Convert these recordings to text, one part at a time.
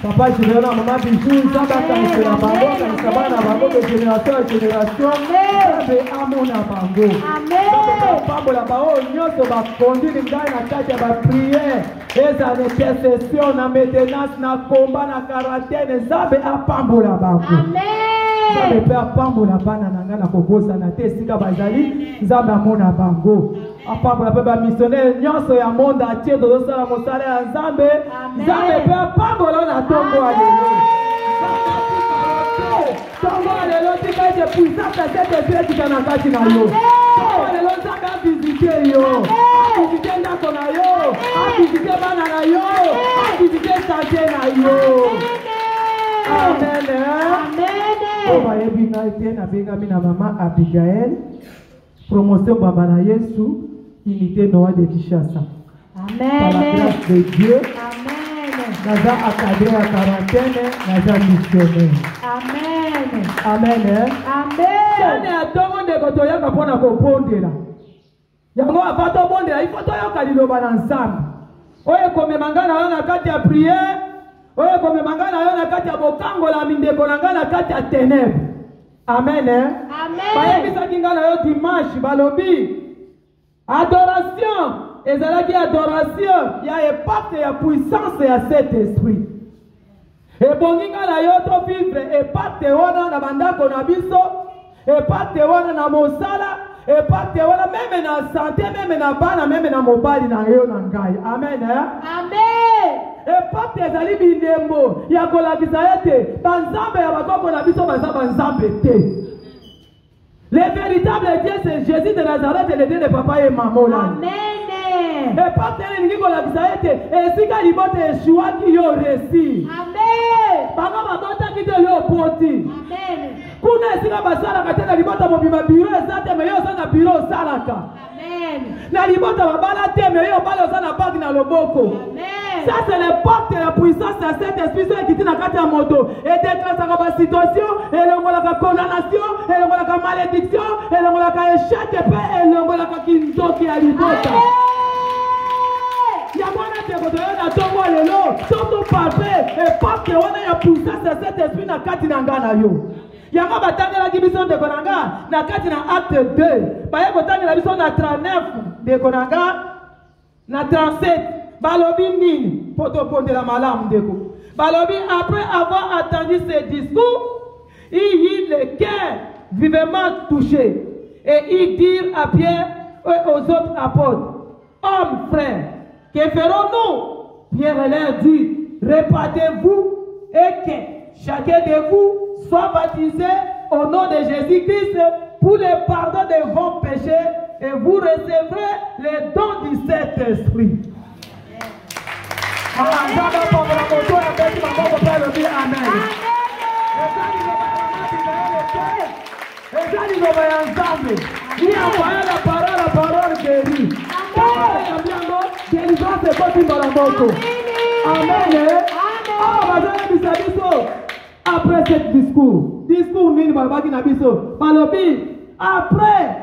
Papa, je vais dans maman Bijou, ça va cancer à bango, cancer à bango de génération en génération. C'est amour à bango. Amen. Papa, la parole, nous sommes conduits dans la carte de prière. Et ça intercession, na maintenance, na combat, na quarantaine, ça va à pambo la bango. Amen. Ça va faire pambo la banane, na kokosa na tesika bazali, ça va mona bango. Papa, la papa missionnaire, nous sommes à monde entier de l'Osala, Mosala, Nzambe. Nzambe peut pas voler na tombo alléluia. Tombo alléluia, tu quand tu puissant ta tête de Dieu qui t'en a gâté na yo. Tombo alléluia, ça va visiter yo. Visiter ndako na yo. Visiter bana na yo. Visiter santé na yo. Amen. Amen. On va ébina été na benga mina maman Abigail. Promotion baba na Yesu. Unité Noah de Kinshasa. Amen. Par la grâce de Dieu. Amen. Naza accadré à quarantaine, naza missionnaire. Amen. Amen. Amen. Sane atongo de kotoya kapona kopondela. Yango afato bondela, il faut toyoka liloba na nzambe. Oye kome mangana yo na kati ya prière. Oye kome mangana yo na kati ya bokango la mindeko na ngana kati ya ténèbres. Amen. Amen. Bayebisa kingana yo dimanche balobi. Adoration, et c'est là qu'il y a adoration, il y a impact et puissance et à cet esprit. Et bon, il y a vivre, et pas te wana na bandako na biso, et pas te wana na mosala, et pas te wana même na santé, même na bana, même na mobile na yo na ngai. Amen. Amen. Et pas te zali bindembo, ya kolakisa ete, banzambe ya bakoko na biso banzambe te. Le véritable Dieu, c'est Jésus de Nazareth et le Dieu de papa et maman. Amen. Et pas tel qui a dit et si il y a des choix qui ont réussi. Amen. Papa, maman, qui te l'a porté. Amen. Kuna si la basala katena libota mobima bureau ezate me yo sana bureau salaka. Amen. Na libota babala te me yo balo sana bag na loboko. Amen. Ça c'est les portes de la puissance de cet esprit qui est dans la moto. Et déclenche la situation, et la condamnation, et la malédiction, et la échec, et la kinto qui a libota. Il y a moyen de regarder dans ton voile là, sur ton papier, et pas que on ait la puissance de cet esprit dans la Katinanga yo. Il y a un bataille de la de Konanga, dans Katina acte 2. Il y a un bataille de la mission de 39 de Konanga, dans 37. Balobi nini, poto de la malam deko. Balobi, après avoir entendu ce discours, il y le cœur vivement touché. Et il dit à Pierre et aux autres apôtres, hommes frères, que ferons-nous? Pierre leur dit, répandez-vous et que chacun de vous soit baptisé au nom de Jésus-Christ pour le pardon de vos péchés et vous recevrez les dons du Saint-Esprit. Après ce discours nini babaki na biso balobi après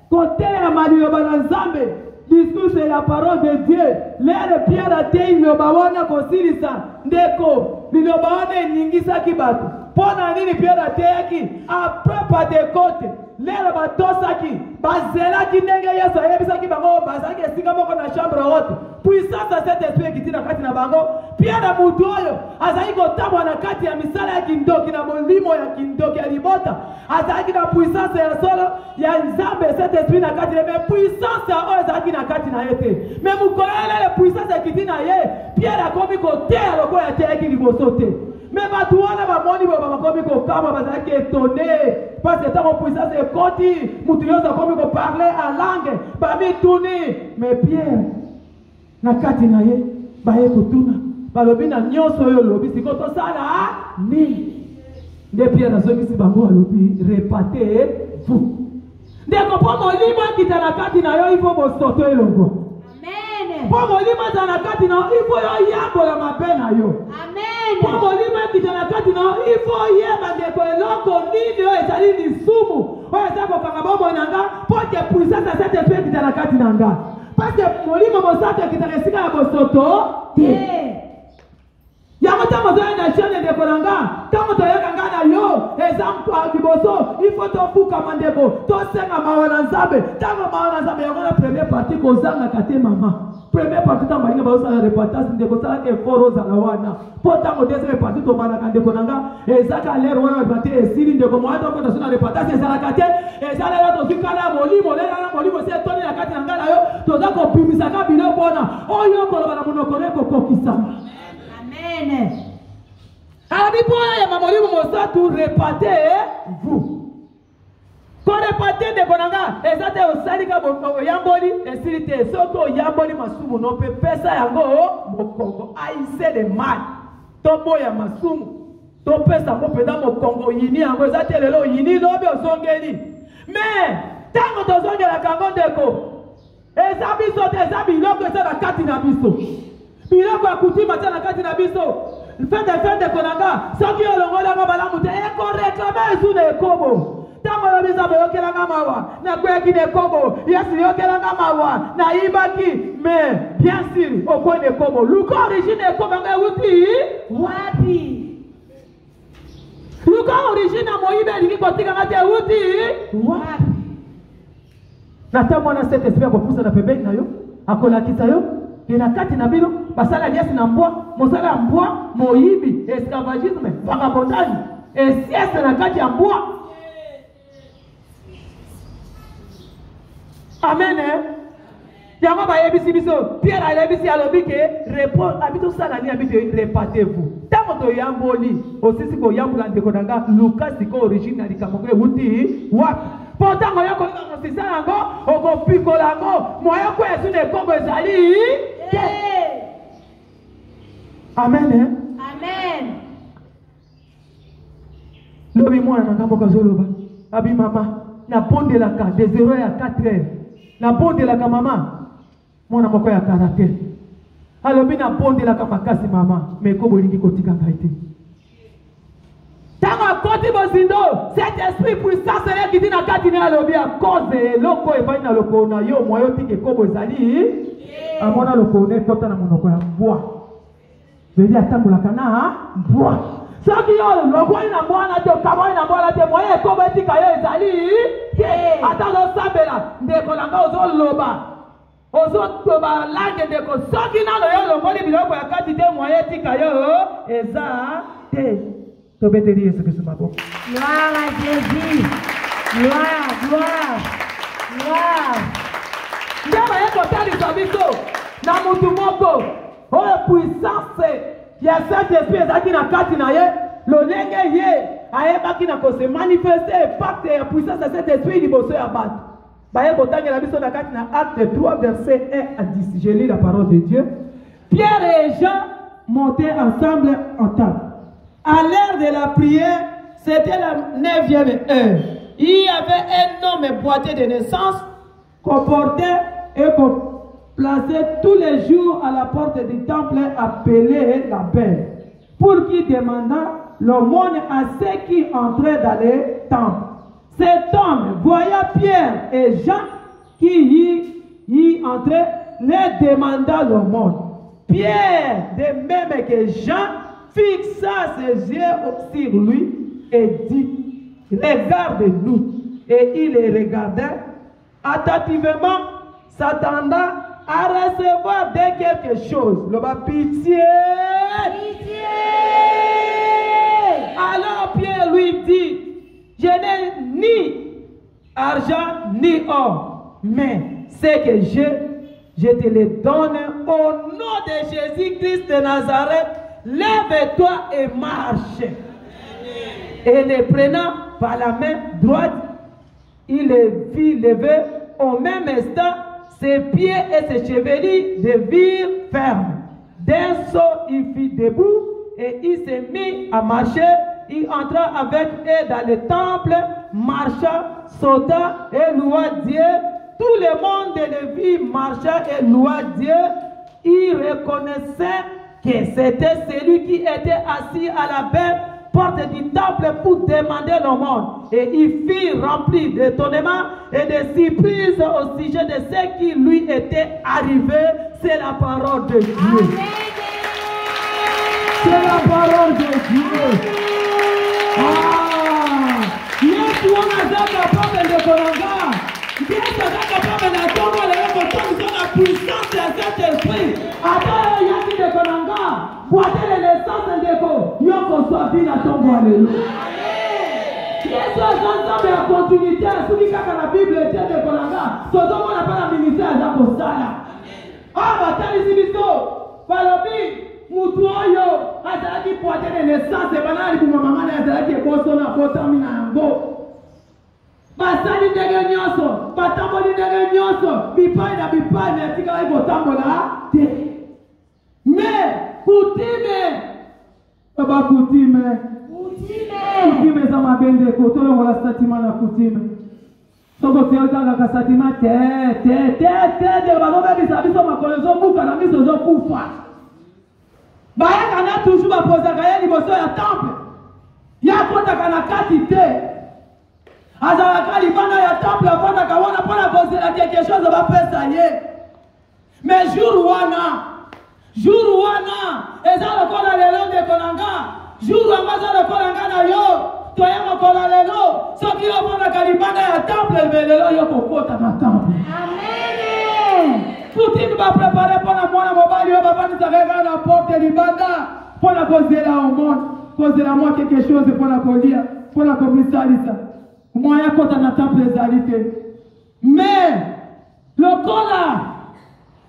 côté ya malio banzambe discours c'est la parole de Dieu. L'air Pierre a été une bawana kosilisa ndeko lilobaone ningisa kibatu. Pona nini Pierre a été après pas de côté. L'air batosaki bazela ki nenge yeso yebisa ki bango bazaki esika moko na chambre haute. Puissance à cet esprit qui tina kati na bango. Pierre na mutu oyo azali kotabwa na kati ya misala ya kindoki na molimo ya kindoki ya libota. Azali na puissance ya solo ya nzambe cet esprit na kati na puissance ya oyo azali na kati na yete. Mais mukolele le puissance ya kitina ye Pierre akomi kotea loko ya te ki liboso te. Mais batu wana bamoni baba bakomi kokama bazaki étonné parce que tant puissance est koti mutu yoza komi ko parler en langue bami tuni mais Pierre na kati na ye baye kotuna balobi na nyonso yo lobi siko to sala ni de Pierre azongisi bango alobi répatez vous ndeko po molimo kitana kati na yo ifo bosoto elongo amen po molimo tana kati na ifo yo yabola mapena yo amen po molimo kitana kati na ifo yeba ndeko eloko nini yo ezali ni sumu oyo ezako kanga bombo nanga po te puissance à cette esprit kitana kati nanga. Parce que molimo mosaka kitaresika ya bosoto te. Yango nation de Konanga, tant que Yangana yo, exemple à Kiboso, il faut te foutre comme un débo, to senga mawananzabe, tant que mawananzabe, on a la première partie qu'on a la kate maman. Première partie, tant que on a la répartition de Kosa et Foros à la Wana. Pourtant, au deuxième partie, on a la kate Konanga, et ça a l'air, on a battu et Sirin de Komoa, donc on a la répartition, et ça la kate, et ça a l'air de Sukala, Moli, c'est Tony la kate Nangala, to da ko pimisaka bilo bona, oh yo ko la monokone ko kokisama. Amen. Abipoa ya mamori mosa tu repartez-vous. Pour repartir de Konanga, ezate osalika yamboli esilite soko yamboli masumu no pe pesa yango mokongo aise de mal. Tobo ya masumu. To pesa mo peda mokongo yini yango ezate lelo yini lobe osongeli. Mais tango tozongela kango ndeko. Ezabiso te ezabi loko ezala kati na biso. Biloko ya kutima tena kati na biso. Fende Konanga, soki olongola ngo balamu te eko réclamer sous le kobo. Tango ya biso boyokela ngamawa, na kweki ne kobo, yesu yokela ngamawa, na ibaki, mais bien sûr, au coin de kobo. Luka origine kobo nga wuti? Wapi? Luka origine moibe lingi kotika ngate wuti? Wapi? Natamona cet esprit akopusa na pembeni na yo, akolakisa yo. Na kati na bino basala liasi na mbwa mosala mbwa moyibi esclavagisme vagabondage esiese na kati ya mbwa. Amen. Yango ba yebisi biso Pierre ayebisi alobi ke répond abito sala ni abito repartez-vous. Tango to yamboli osisi ko yambula ndeko nanga Lucas ko original likamoko wuti wapi. Pourtant moyo ko osisa yango okopikola yango moyo ko esu ne kongo ezali. Amen. Amen. Lobi mwana na ngambo kazoloba. Abi mama na bonde la ka de 0 à 4 heures. Na bonde la ka mama. Mwana moko ya karate. Alobi na bonde la ka makasi mama. Me ko bolingi kotika ngaite. Tanga koti bozindo. Cet esprit puissant c'est qui dit na kati na alobi a cause loko e baina loko na yo moyo tike ko bozali. Amona loko ne kota na monoko ya mbwa. Vedi atambola kana mbwa. Soki yo loko ina mwana te kamo ina mwana te moye ko betika yo ezali. Ata lo sabela ndeko langa ozo loba. Ozo toba langue ndeko soki na yo loko ni biloko ya kati te moye tika yo eza te. Tobeteri Yesu Kristo mabo. Gloire à Jésus. Gloire. Ndaba yeko tali sabiso na mutu moko. Oh puissance ya Saint-Esprit ezaki na kati na ye lolenge ye ayebaki na ko se manifester pacte ya puissance ya Saint-Esprit liboso ya bato. Baye kotangela biso na kati na Acte 3 verset 1 à 10. Je lis la parole de Dieu. Pierre et Jean montaient ensemble en table. À l'heure de la prière, c'était la 9e heure. Il y avait un homme boiteux de naissance qu'on portait et qu'on plaçait tous les jours à la porte du temple appelé la Belle, pour qu'il demandât l'aumône à ceux qui entraient dans les temples. Cet homme, voyant Pierre et Jean qui y entraient, les demanda l'aumône. Pierre, de même que Jean, fixa ses yeux sur lui et dit, regarde-nous. Et il les regardait attentivement, s'attendant à recevoir de quelque chose. Le bas pitié. Pitié. Alors Pierre lui dit, je n'ai ni argent ni or, mais ce que je te le donne au nom de Jésus-Christ de Nazareth. Lève-toi et marche. Et le prenant par la main droite, il le fit lever au même instant. Ses pieds et ses chevelures devinrent fermes. D'un saut, il fit debout et il s'est mis à marcher. Il entra avec eux dans le temple, marcha, sauta et loua Dieu. Tout le monde le vit marcha et loua Dieu. Il reconnaissait que c'était celui qui était assis à la belle porte du temple pour demander l'aumône. Et il fut rempli d'étonnement et de surprise au sujet de ce qui lui était arrivé. C'est la parole de Dieu. C'est la parole de Yesu wana capable de konanga. Yesu capable na tongo le ko tongo na puissance ya Saint-Esprit. Ata yaki de konanga. Boitez l'essence de ko. Yoko soit vie na tongo alléluia. Yesu ensemble ya continuité soki kaka na Bible était de konanga. Sozo mona pa na ministère za kosala. Batalisi biso balobi mutu oyo azalaki poite de naissance ebana libuma mama na azalaki eboso na botami na yango basali ndenge nyonso batamboli ndenge nyonso bipai na bipai na etikala kotambola te mais kutime baba kutime eza mabe ndeko tolongola satima na kutime soko tuyotanga kasatima te de bazobebisa biso makolo ezobuka na miso ezokufa bayaka na toujours bapozaka ye liboso ya temple yakotaka na kati te azalaka libanda ya temple afandaka wana mpona kozela quelque chose bapesa ye mais jour wana eza lokola lelo ndeko na nga jour yango aza lokola nga na yo toye mokolo lelo soki ofandaka libanda ya temple lelo yo kokota na temple Poutine va préparer pour la mwana mobali oyo bafandisaka kaka na porte libanda mpona kozela omona kozela mwa quelque chose mpona kolia mpona komisalisa moya kota na temple ezali te mais lokola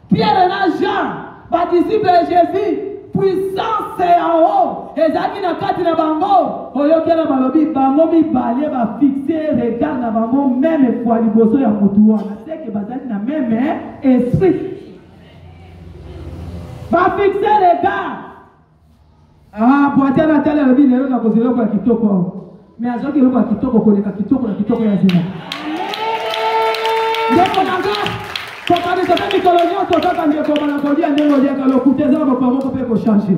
Pierre na Jean badisciple ya Jésus puissance yao ezalaki na kati na bango oyokela balobi bango mibale bafixe regard na bango meme fois liboso ya motu wana seke bazali na meme esprit bafixe regard boite na tele alobi lelo na kozela eloko ya kitoko mais azoki eloko ya kitoko koleka kitoko na kitoko ya zina ndeko nanga kokanisa te mikolo nyonso kaka ndeko bana kolia ndenge oliaka lokute eza mokolo moko mpe kochange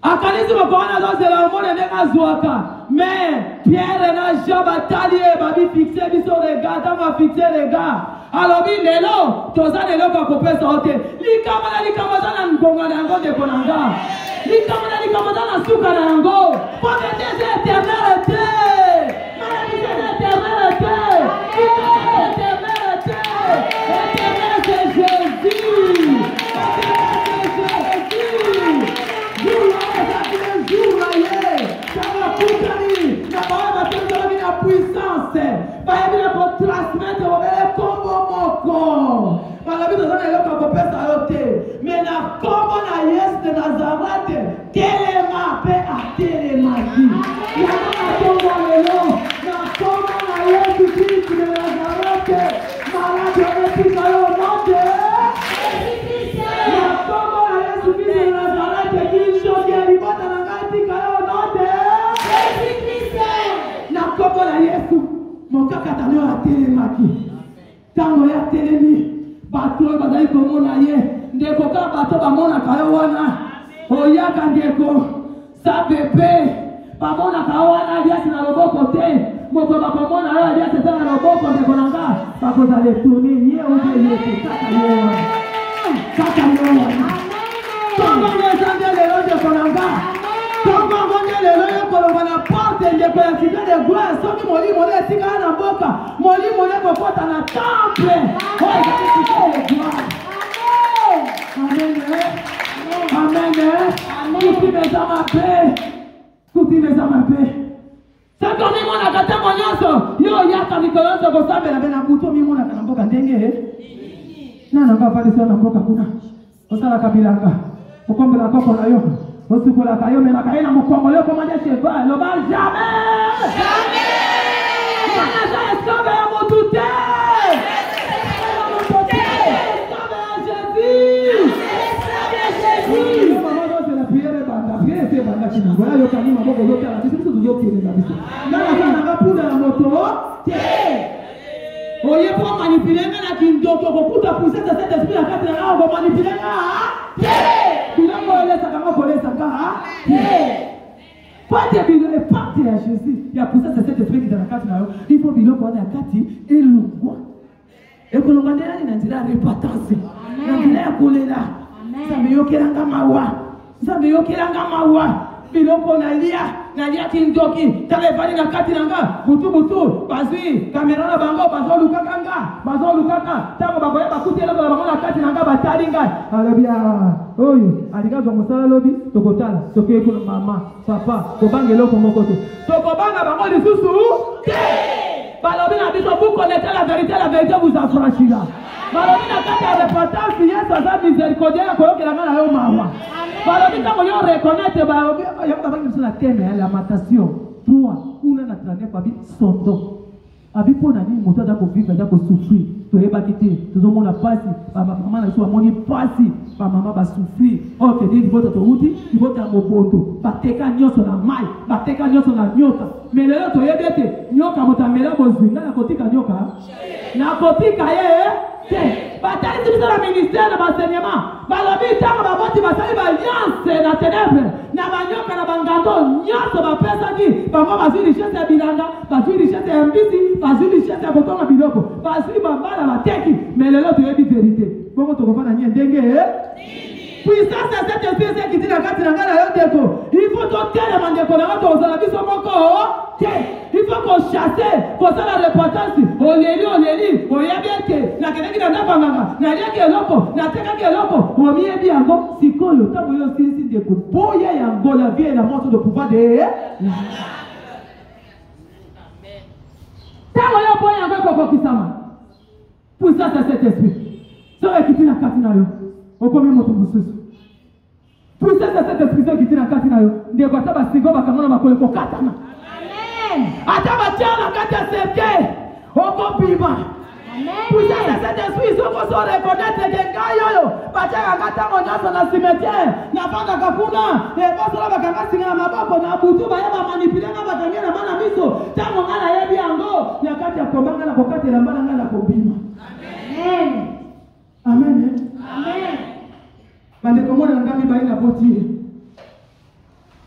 akanisi mokolo wana azozela omona ndenge azwaka mais Pierre na Jean batali ye babifixe biso regard ntango afixe regard alobi lelo toza na eloko akopesa o te likambo na likambo aza na ngonga na yango ndeko na nga likambo na likambo aza na suka na yango pauvreté eza éternel te maladie eza éternel te éternel c'est Jésus puissance bayebi na kotransmettre obele kombo moko balobi toza na eloko akopesa yo te mais na kombo na Yesu de Nazareth telema mpe atelemaki yango na kombo lelo na kombo na Yesu Kristo de Nazareth maladi ometika yo note na kombo na Yesu Kristo de Nazareth kishoki ya libota na ngai tika yo note na kombo na Yesu mokakata leo atelemaki ntango ya telemi bato oyo bazali komona ye ndeko kaka bato bamonaka yo wana oyaka ndeko sa pepe bamonaka yo wana aliasi na loboko te moko bakomona yo aliasi eza na loboko ndeko na nga bakozala etuni ye oye yete kaka yo wana tongo ngo eza nde lelo ndeko na nga tongo ngo nde lelo yo kolonga na porte ndeko ya cité de gloire soki molimo nde etikala na mboka molimo nde kokota na temple oyo ezali cité de gloire amen kutime eza mabe soki omimonaka ntango nyonso yo oyaka mikolo nyonso kosambela mpe na butu omimonaka na mboka ndenge nananga apalisi yo na mboka kuna osalaka bilanga okombela koko na yo osukolaka yo memaka ye na mokongo yo komande cheval loba jamais eza esclave ya motu te yokani maboko yotala biso biso tuzokelela biso nana nanga punda ya moto te oye po manipulenga na kindoko kokuta puissance cet esprit na kati na nga komanipulenga te biloko olesaka ngo kolesaka te pati ya biloko pati ya Jésus ya puissance cet esprit kita na kati na yo il faut biloko wana ya kati elongwa ekolongwa nde nani na nzela ya repentance na nzela ya kolela nzambe yokelanga mawa biloko nalia kindoki tala evali na kati nanga butu bazwi kamera na bango bazolukaka tango bakoya bakuti eloko na bango na kati nanga batali ngai alobia oyo alikazwa mosala lobi tokotala soki kuna mama papa kobanga eloko moko te tokobanga bango lisusu te balobi na biso vous connaissez la vérité vous affranchira balobi na kati ya repentance Yesu aza miséricordieux koyokela nga na yo mawa balobi ntango yo reconnaître balobi yokobangi biso na teme ya lamentation 3 kuna na 39 babi sondo abi mpona nini moto aza kovivre aza kosouffrir toyebaki te tozomona pasi bamama na biso bamoni pasi bamama basouffrir oke ndi libota touti libota ya mobondo bateka nyonso na mai bateka nyonso na nyoka me lelo toyebi ete nyoka moto amela bozwi nga nakotika nyoka nakotika ye te batalisi biso na ministère na baenseignement balobi ntango baboti basali baalliance na ténèbre na banyoka na bangando nyonso bapesaki bango bazwi richesse ya bilanga bazwi richesse ya mbisi bazwi richesse ya kotonga biloko bazwi bambala bateki me lelo toyebi vérité bongo tokofana nie ndenge puissance ya cet esprit ekiti na kati na ngai na yo ndeko il faut totelema ndeko na nga tozala biso moko te il faut kochasse kosala repentance oleli oyebi ete nakendeki na ndako nganga naliaki eloko natekaki eloko omiyebi yango sikoyo ntango yo osilisi ndeko boya yango la vie et la mort de pouvoir de ntango yo boya yango ekokokisama puissance ya cet esprit soki ekiti na kati na yo okomi moto mosusu puissance ya cet esprit soki ekiti na kati na yo ndeko ata basingo bakangana makolo kokatana ata batia na kati ya sete okopima puissance ya cet esprit soko so reconnaître ke ngai oyo batiaka ntango nyonso na cimetière nafandaka kuna ebosola bakanga singa na maboko na butu baye bamanipule nga bakangi na bana miso ntango ngai nayebi yango na kati ya komba ngai na kokatela mbana ngai na kobima amen bandeko mwana na ngai mibale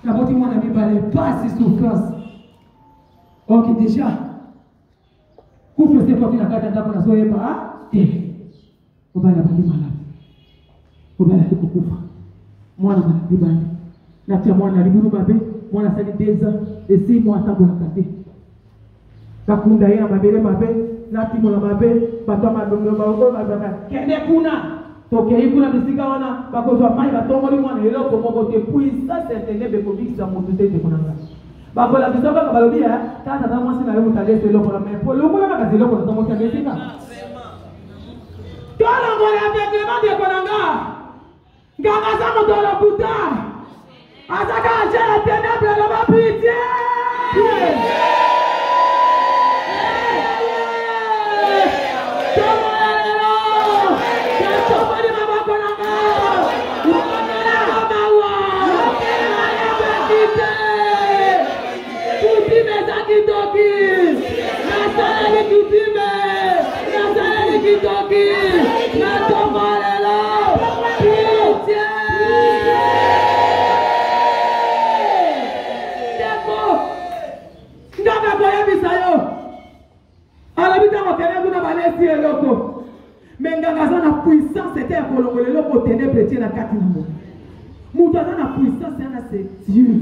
naboti mwana mibale pasi souffrance ok déjà kufese kwa kila kata ndako na soyeba te obala bali malade obala kukufa mwana malade na tia mwana liburu babe mwana sali deza esi mwa tango na kate kakunda yena mabele mabe na timo na mabe batama ndongo baongo babaka kende kuna toke ikuna bisika wana bakozwa mai batongoli mwana eloko moko te puissance entendebe kobikisa moto te te konanga bakola bisoka kabalobia tata na mwasi na yo mutalese eloko na mepo lokola makazi eloko na tomokia besika tola ngona aveklement de konanga nganga za moto la puta azaka acha la ténèbre la ba pitié mais nganga na puissance était à kolongole loko ténèbre tie na kati na mo muta na puissance na c'est Dieu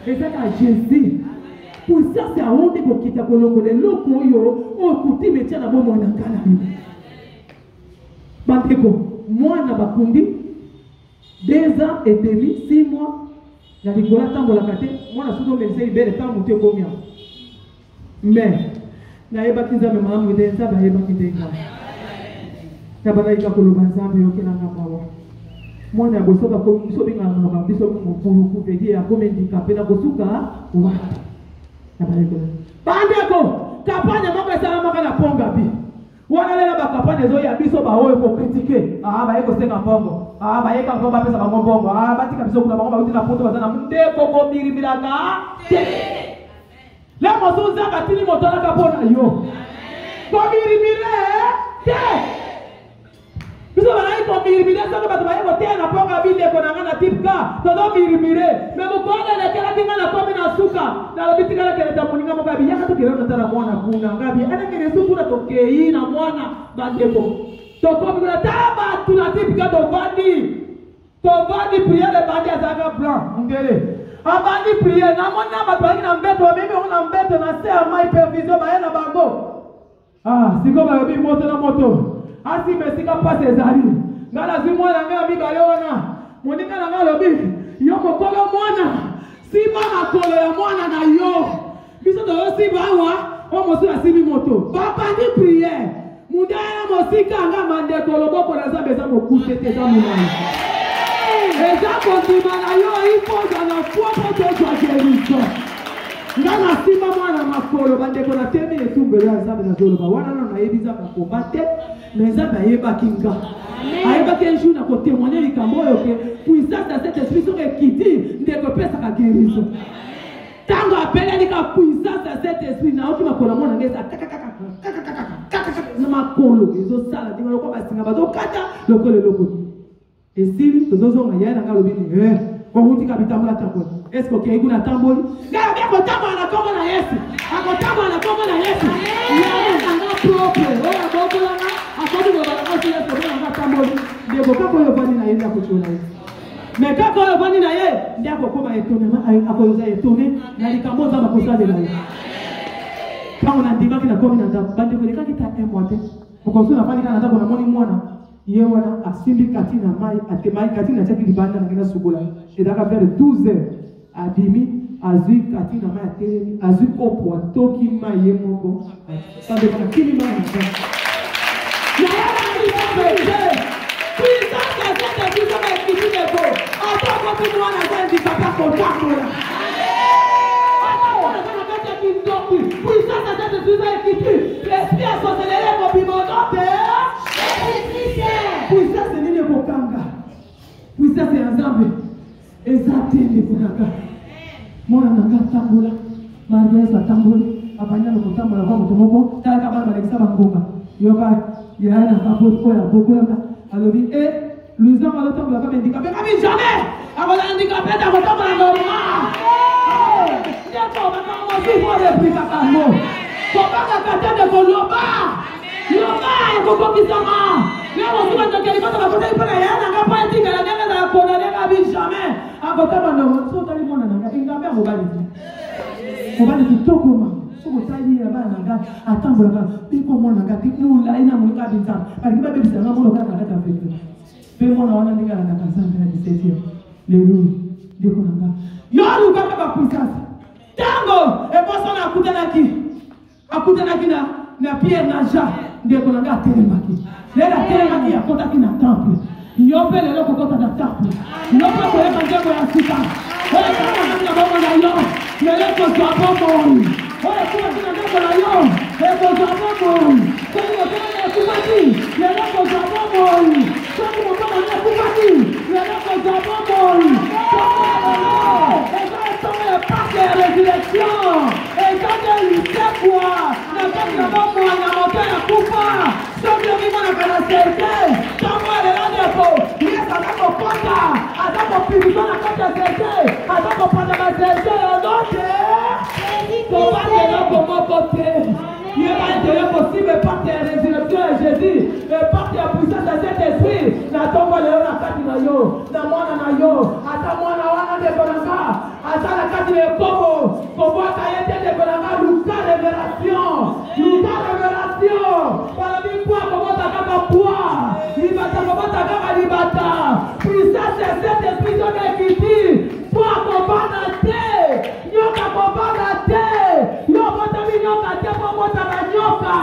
et ça ka Jésus puissance ya honte ko kita kolongole loko yo o kuti metia na bomo na kala yo bandeko mwana bakundi 2 ans et demi 6 mois na likola tango la kate mwana suto mese ibele tango te komia mais na yeba kinza me mamu de nza ba yeba kindenga tabana ikakoloba nzambe yokela ngamawa mwana ya gosoka ko biso binga ngaba biso mukulu ku vedi ya komendika pena gosuka wa tabana ikola bandeko kapanya moko esala maka na ponga bi wana lela ba kapanya zo ya biso ba oyo ko critiquer ba yeko senga mbongo ba yeka ko ba pesa ba mbongo batika biso kuna bango ba utina poto bazana ndeko ko biribilaka la mozuza batini motona kapona yo ko biribile te biso bana ko biribile soko bato ba yeko te na ponga bide ko na ngana tipka todo biribile me mo ko na kala dinga na komi na suka na lo bitika la kele ta muninga mo gabi yaka to kele na tara mwana kuna ngabi ana kele suku na to kei na mwana bandeko to ko bi na taba tu na tipka to vandi priere bandi azaka blanc ngere Abandi prier, na mona batwaki na mbeto, babibi on na mbeto na se ama hypervision ba na bango. Ah, siko ba yobi moto na moto. Asi mesika passe ezali. Ngala zimo na nga mibale wana. Moninga na nga lobi, yo mokolo mwana. Sima makolo ya mwana na yo. Biso do si bawa, o mosu na sibi moto. Babandi prier. Mundaya mosika nga mande koloboko na zambe za mokuse te za munani. Eza kondima na yo ifo na foi poto kwa Jericho. Ngana sima mwana makolo bandeko na temi etumbelo ya zambe na zoloba. Wana na yebiza bakobate, na zambe ayeba kinga. Ayeba kenju na ko témoigner likambo yo ke puissance de cet esprit sur ekiti ndeko pesa ka guérison. Tango appelé ni ka puissance de cet esprit na oki makolo mona ngeza na makolo ezo sala ndinga lokwa basinga bazo kata lokole loko. Et si tu as un ailleurs, tu as un petit capital tamboli. Est-ce que tu as un tamboli? Tu as un tamboli na Congo na Yesu. Un tamboli na Congo na Yesu. Il y a un propre. Oh, la Congo là, à côté de la Congo, il y a un tamboli. Il y a un tamboli na Yesu à côté de la Yesu. Mais quand on va na Yesu, il y a un tamboli à côté de la Yesu. Il y a un tamboli à côté de la Yesu. Quand on a dit que la Congo na Yesu, bande ko leka kita emote. Pour qu'on soit na fani kana ndako na moni mwana. Yewana asimbi katina mai atemai katina chaki libanda na ngena sugola edaka vers 12 heures adimi azui katina mai atemi azui kopo atoki mai yemoko sabe kana kili mai na yana ni bebe puissance ya cette puissance ya kitine ko atako tu mwana zendi papa kotakola atako na kata kindoki puissance ya cette puissance ya kitine l'esprit a sorcelé ko bimodote. Puissance nini kokanga. Puissance ya Nzambe. Ezate ni kokanga. Mwana nanga tambola. Maria sa tambola. Abanya no tambola kwa mutomoko. Taka bana balekisa bangonga. Yoka yana kapoto ya boko ya. Alobi Luzama le tambola kwa handicapé. Kami jamais. Akola handicapé ta ko tambola normal. Ndeko bana mo si mo replika kamo. Kopaka kata de koloba. Yoka ekokokisama. Leo sima ndio kilipata makosa ipo na yana ngapa ndika na nyanga za kona nyanga bi jamais. Akotama ndo so tali mona nanga ingambia mobali. Mobali kitoko ma. Soko tali ya bana nanga atambola ba. Biko mona nanga tikula ina mulika binza. Bali kiba bebisa ngamo lo kaka kata pete. Pe mona wana ndika na kazanga na 17. Lelo ndiko nanga. Yo kaka ba puissance. Tango e bosa na akutana ki na Pierre na Jean ndiko nanga telemaki. Lera telemaki ya kota ki na temple. Yope lelo kokota na temple. Yope kwa manjego ya sika. Wala kama na baba na yo. Lelo kwa sababu. Wala kwa ndio na yo. Eko sababu. Kwa kama kupati. Lelo kwa sababu. Kwa kama na kupati. Lelo kwa sababu. Eko parti de résurrection. Eko de quoi? Na kama baba na moto ya kufa. Sio mimi na kana sente. Kama lelo ndipo. Yesu anapopata, anapopigana na kata sente. Anapopata na sente yote. Kwa wale côté. Il est possible par tes résurrections à Jésus et par tes puissances de cet esprit. N'attends le na kati na yo, na mwana na yo, ata mwana wana de bonanga, ata la kati de kobo, kobo kayete de bonanga, luka révélation, par la vie quoi kobo takaka poa, libata kobo takaka libata, puissance de cet esprit de l'équité, poa kobo na te, nyoka kobo na te, yo botami nyoka te kobo nyoka,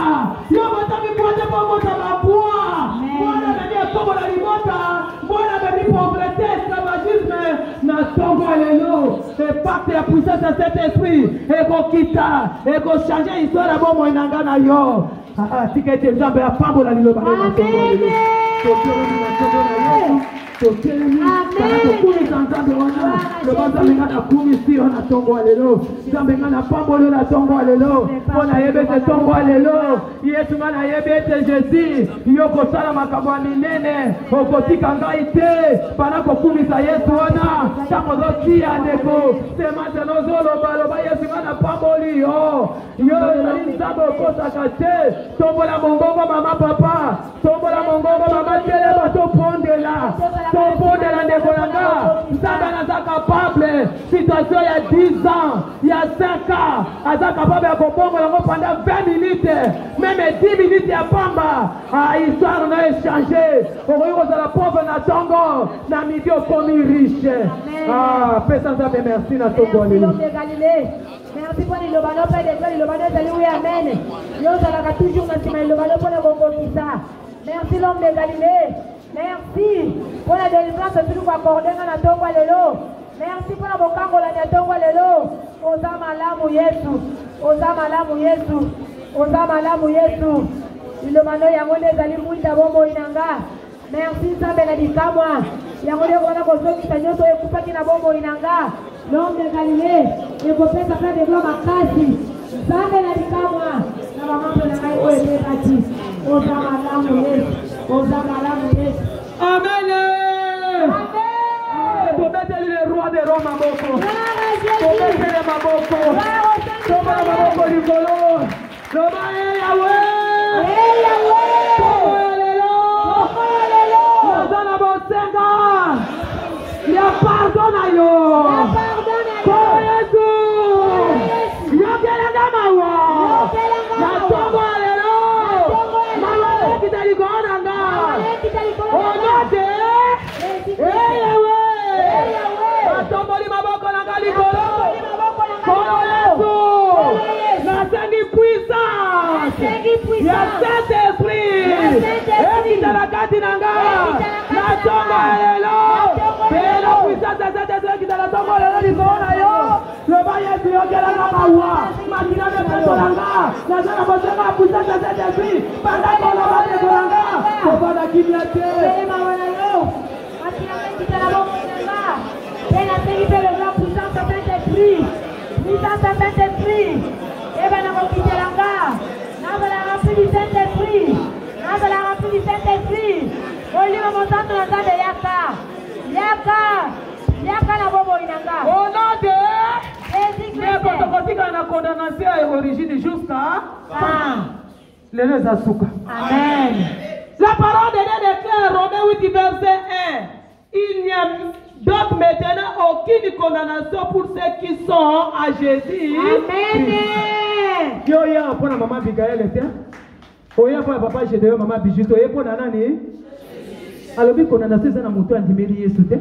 yo botami pote kobo poa, mwana bebe kobo la libota, mwana bebe progresser, esclavagisme, na tongo lelo, et par la puissance de cet esprit, et ko kita, et ko changer histoire à bon moinanga na yo. Ah, si que tu as un pambo la liloba. Tombola mongongo mama papa, tombola mongongo mama batele bato pondela topondela ndeko na nga nzambe naza capable situation ya 10 ans ya 5 ans aza capable ya kobongola yango pendant 20 minutes même 10 minutes ya pamba histoire na échangé okoki kozala pauvre na ntongo na midi okomi riche pesa nzambe merci na ntongo lelo. Merci pour les lobano, Père des Dieux, les lobano, oui, amen. Yo, ça va toujours dans les lobano pour les ça. Merci l'homme de Galilée. Merci pour la délivrance que nous accordons dans la tombe lelo. Merci pour la bokango la tombe lelo. Osama lamu Yesu. Osama lamu Yesu. Osama lamu Yesu. Les lobano yango des alimu d'abombo inanga. Merci Sabe la dikamwa. Yango des wana kozoki tanyoto ekupaki na bombo inanga. L'homme de Galilée, il faut faire ça de gloire à Kasi. Ça de la dikamwa. Na maman de la maille au ebati. Osama lamu Yesu. Osama lamu Yesu. Amen. Amen. Tometeli le roi de Rome à Moko. Tometeli le Maboko. Toma le Maboko Nicolo. Toma Yahweh. Yahweh. Toma Lelo. Toma Bosenga. Il y a pardon à yo. Koyesu. Yokelanga mawa. Na Toma Lelo. Mawa kitali gonanga. Onote. Yahweh. Atomboli maboko na galikolo. Koyesu. Na sengi puissance. Ya Saint-Esprit. Ekitala kati nanga. Na Toma Lelo. Pero puissance ya Saint-Esprit kitala Toma Lelo likona yo. Loba Yesu yokelanga mawa. Makina de petolanga. Na zana bosenga puissance ya Saint-Esprit. Panda kola bate kolanga. Kobana kimyate. Puissance à Saint-Esprit. Et bien, on va quitter l'anga. On va la remplir du Saint-Esprit. On va la remplir du Saint-Esprit. On lui va monter dans la salle de Yaka. Yaka. Yaka na bobo inanga. Au nom de Jésus-Christ. La condamnation est origine jusqu'à les Asuka. Amen. La parole de Dieu déclare Romains 8 verset 1. Il n'y a donc maintenant aucune condamnation pour ceux qui sont à Jésus. Amen. Yo ya pour la maman Abigail était. Oya pour papa Gédéon maman Bijito et pour nani. Alors bi condamnation ça na moto andimeli Yesu te.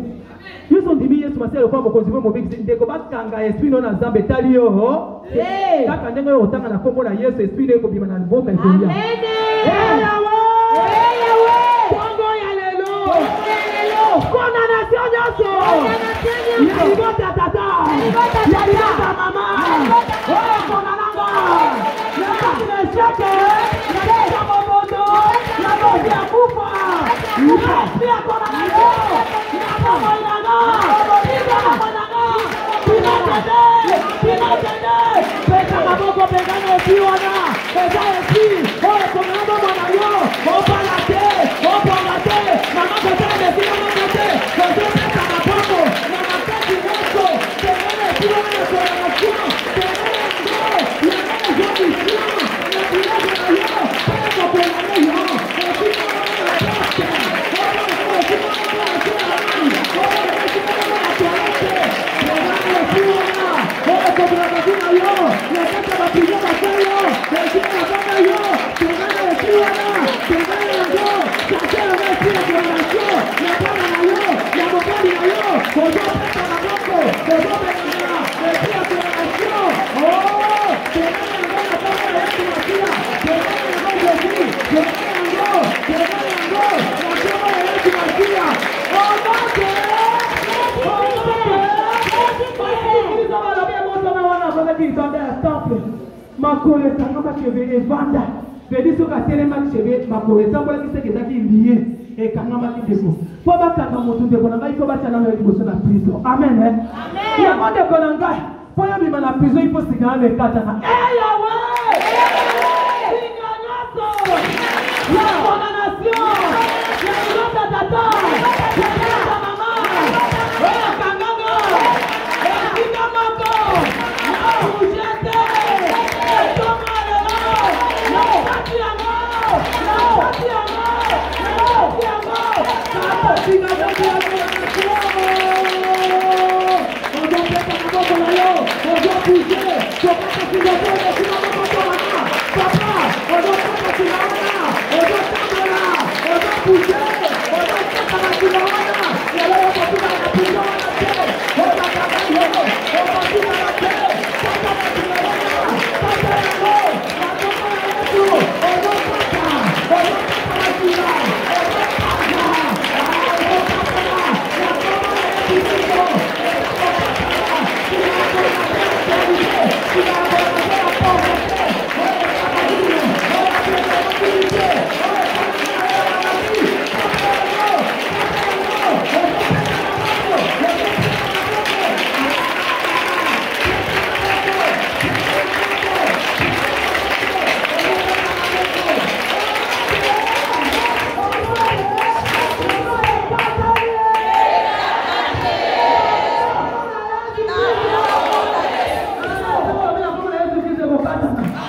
Yo son dimi Yesu maselo kwa mokonzi mo mobiki ndeko bakanga esprit non na Nzambe tali yo. Eh. Kaka ndengo yo otanga na kombo na Yesu esprit ne ko bima na boka ikolia. Amen. Condamnation nyoso. Yalibota tata. Yalibota mama. Oh konananga. Nakati na shake. Nakati mobondo. Nakati ya kufa. Nakati ya condamnation. Nakati moyanga. Pinatende. Peka maboko pekane piwana. Eza esi. Oh konananga mwana yo. Oh palate. Oh palate. Mama kotele mesina mama. Makole tanga cheve evanda vedi soka telema cheve makole tambola kiseke zaki lié et kanga makideko po ba kanga motu de konanga il faut ba tana na liboso na prison amen amen ya monde konanga po ya bima na prison il faut sigana le katana yawe siganato ya condamnation ya lota tata ya mama ya kanganga ya kinamako ya ujete no, bouger.